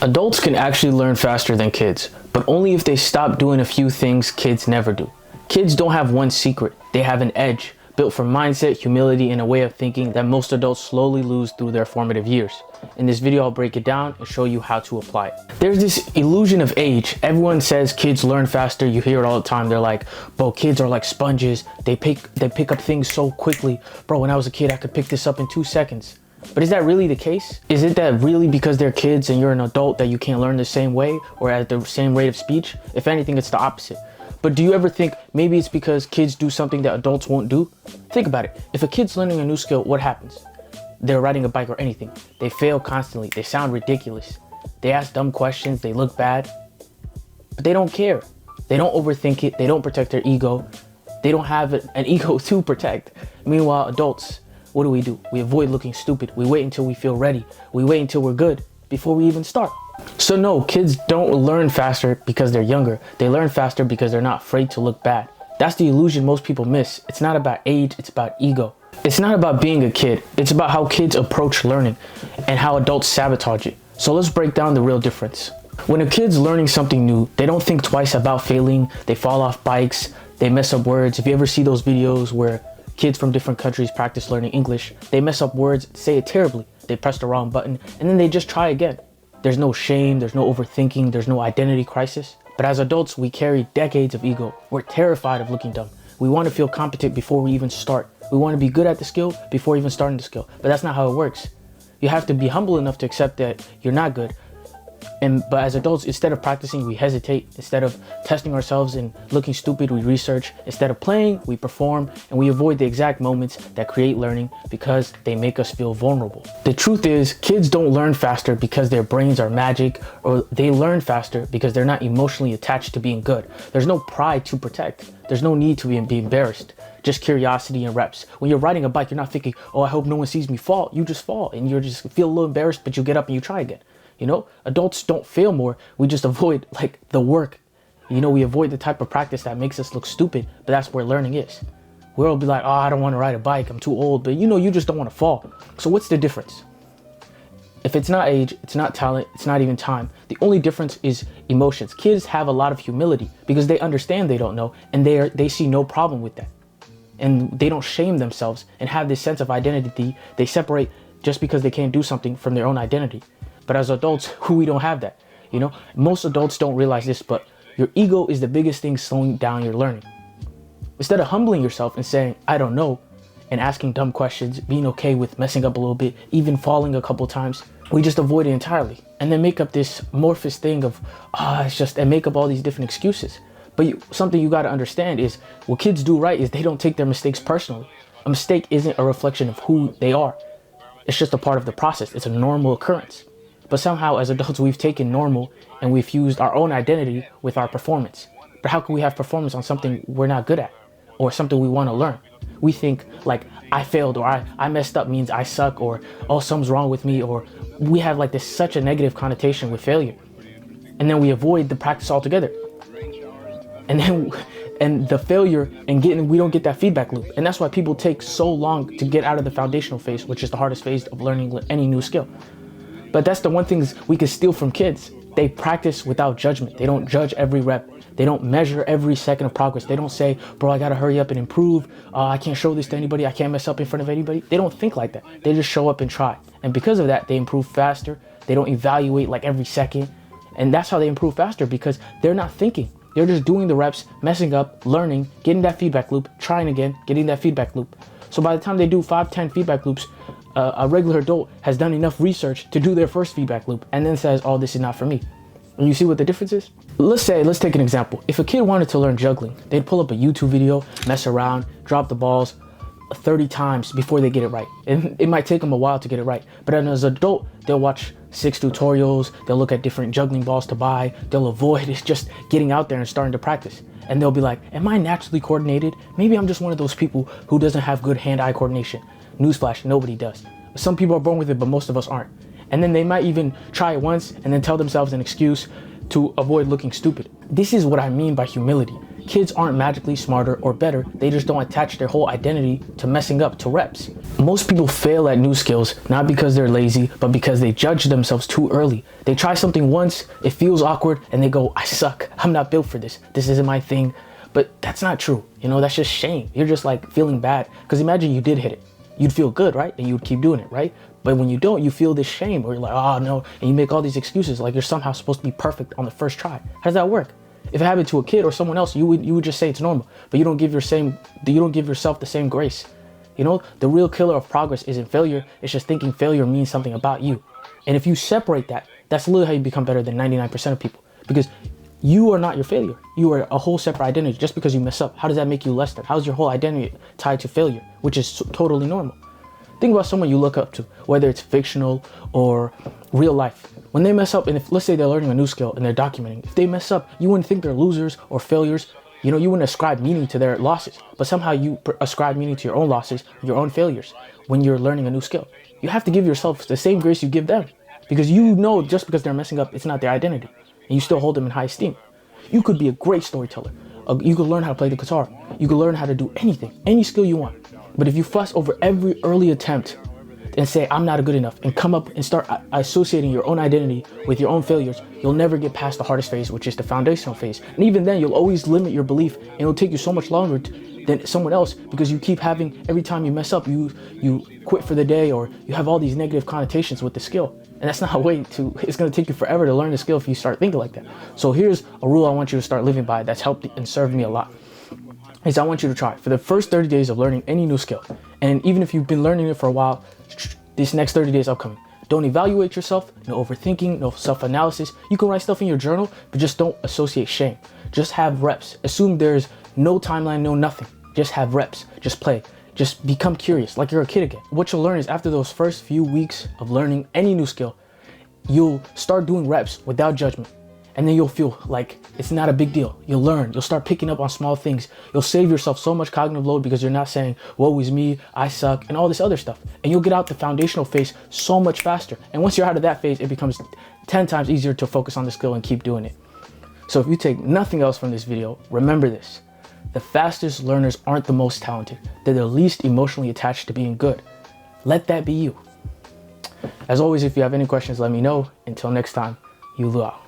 Adults can actually learn faster than kids, but only if they stop doing a few things kids never do. Kids don't have one secret, they have an edge, built from mindset, humility, and a way of thinking that most adults slowly lose through their formative years. In this video, I'll break it down and show you how to apply it. There's this illusion of age. Everyone says kids learn faster. You hear it all the time. They're like, bro, kids are like sponges. They pick up things so quickly. Bro, when I was a kid, I could pick this up in 2 seconds. But is that really the case? Is it that really because they're kids and you're an adult that you can't learn the same way or at the same rate of speech? If anything, it's the opposite. But do you ever think maybe it's because kids do something that adults won't do? Think about it. If a kid's learning a new skill, what happens? They're riding a bike or anything. They fail constantly. They sound ridiculous. They ask dumb questions. They look bad. But they don't care. They don't overthink it. They don't protect their ego. They don't have an ego to protect. Meanwhile, adults, what do? We avoid looking stupid. We wait until we feel ready. We wait until we're good before we even start. So no, kids don't learn faster because they're younger. They learn faster because they're not afraid to look bad. That's the illusion most people miss. It's not about age, it's about ego. It's not about being a kid. It's about how kids approach learning and how adults sabotage it. So let's break down the real difference. When a kid's learning something new, they don't think twice about failing. They fall off bikes. They mess up words. If you ever see those videos where kids from different countries practice learning English, they mess up words, say it terribly. They press the wrong button and then they just try again. There's no shame, there's no overthinking, there's no identity crisis. But as adults, we carry decades of ego. We're terrified of looking dumb. We want to feel competent before we even start. We want to be good at the skill before even starting the skill. But that's not how it works. You have to be humble enough to accept that you're not good. But as adults, instead of practicing, we hesitate. Instead of testing ourselves and looking stupid, we research. Instead of playing, we perform, and we avoid the exact moments that create learning because they make us feel vulnerable. The truth is, kids don't learn faster because their brains are magic, or they learn faster because they're not emotionally attached to being good. There's no pride to protect. There's no need to be embarrassed. Just curiosity and reps. When you're riding a bike, you're not thinking, oh, I hope no one sees me fall. You just fall, and you just feel a little embarrassed, but you get up and you try again. You know, adults don't fail more. We just avoid like the work. You know, we avoid the type of practice that makes us look stupid, but that's where learning is. We'll be like, oh, I don't want to ride a bike. I'm too old. But you know, you just don't want to fall. So what's the difference? If it's not age, it's not talent, it's not even time. The only difference is emotions. Kids have a lot of humility because they understand they don't know and they see no problem with that. And they don't shame themselves and have this sense of identity. They separate just because they can't do something from their own identity. But as adults, we don't have that. You know, most adults don't realize this, but your ego is the biggest thing slowing down your learning. Instead of humbling yourself and saying, I don't know, and asking dumb questions, being okay with messing up a little bit, even falling a couple times, we just avoid it entirely. And then make up this amorphous thing of, and make up all these different excuses. But something you got to understand is what kids do right is they don't take their mistakes personally. A mistake isn't a reflection of who they are. It's just a part of the process. It's a normal occurrence. But somehow as adults, we've taken normal and we've fused our own identity with our performance. But how can we have performance on something we're not good at or something we want to learn? We think like I failed or I messed up means I suck or oh, something's wrong with me, or we have like this such a negative connotation with failure. And then we avoid the practice altogether. And the failure and we don't get that feedback loop. And that's why people take so long to get out of the foundational phase, which is the hardest phase of learning any new skill. But that's the one thing we can steal from kids. They practice without judgment. They don't judge every rep. They don't measure every second of progress. They don't say, bro, I gotta hurry up and improve. I can't show this to anybody. I can't mess up in front of anybody. They don't think like that. They just show up and try. And because of that, they improve faster. They don't evaluate like every second. And that's how they improve faster, because they're not thinking. They're just doing the reps, messing up, learning, getting that feedback loop, trying again, getting that feedback loop. So by the time they do 5, 10 feedback loops, a regular adult has done enough research to do their first feedback loop and then says, oh, this is not for me. And you see what the difference is? Let's take an example. If a kid wanted to learn juggling, they'd pull up a YouTube video, mess around, drop the balls 30 times before they get it right. And it might take them a while to get it right. But as an adult, they'll watch 6 tutorials, they'll look at different juggling balls to buy, they'll avoid just getting out there and starting to practice. And they'll be like, am I naturally coordinated? Maybe I'm just one of those people who doesn't have good hand-eye coordination. Newsflash, nobody does. Some people are born with it, but most of us aren't. And then they might even try it once and then tell themselves an excuse to avoid looking stupid. This is what I mean by humility. Kids aren't magically smarter or better, they just don't attach their whole identity to messing up, to reps. Most people fail at new skills, not because they're lazy, but because they judge themselves too early. They try something once, it feels awkward, and they go, I suck, I'm not built for this, this isn't my thing. But that's not true, you know, that's just shame. You're just like feeling bad, because imagine you did hit it. You'd feel good, right? And you'd keep doing it, right? But when you don't, you feel this shame, or you're like, oh no, and you make all these excuses like you're somehow supposed to be perfect on the first try. How does that work? If it happened to a kid or someone else, you would just say it's normal, but you don't give yourself the same grace. You know, the real killer of progress isn't failure, it's just thinking failure means something about you. And if you separate that, that's literally how you become better than 99% of people, because you are not your failure. You are a whole separate identity. Just because you mess up, how does that make you less than? How's your whole identity tied to failure, which is totally normal? Think about someone you look up to, whether it's fictional or real life. When they mess up, and if let's say they're learning a new skill and they're documenting, if they mess up, you wouldn't think they're losers or failures. You know, you wouldn't ascribe meaning to their losses, but somehow you ascribe meaning to your own losses, your own failures when you're learning a new skill. You have to give yourself the same grace you give them, because you know just because they're messing up, it's not their identity, and you still hold them in high esteem. You could be a great storyteller. You could learn how to play the guitar. You could learn how to do anything, any skill you want. But if you fuss over every early attempt and say, I'm not good enough, and come up and start associating your own identity with your own failures, you'll never get past the hardest phase, which is the foundational phase. And even then, you'll always limit your belief, and it'll take you so much longer than someone else, because you keep having, every time you mess up, you quit for the day, or you have all these negative connotations with the skill. And that's not a way to, it's gonna take you forever to learn the skill if you start thinking like that. So here's a rule I want you to start living by that's helped and served me a lot. Is I want you to try for the first 30 days of learning any new skill. And even if you've been learning it for a while, these next 30 days upcoming, don't evaluate yourself, no overthinking, no self-analysis. You can write stuff in your journal, but just don't associate shame. Just have reps. Assume there's no timeline, no nothing. Just have reps, just play. Just become curious, like you're a kid again. What you'll learn is after those first few weeks of learning any new skill, you'll start doing reps without judgment. And then you'll feel like it's not a big deal. You'll learn, you'll start picking up on small things. You'll save yourself so much cognitive load because you're not saying, woe is me, I suck, and all this other stuff. And you'll get out the foundational phase so much faster. And once you're out of that phase, it becomes 10 times easier to focus on the skill and keep doing it. So if you take nothing else from this video, remember this. The fastest learners aren't the most talented. They're the least emotionally attached to being good. Let that be you. As always, if you have any questions, let me know. Until next time, you luau.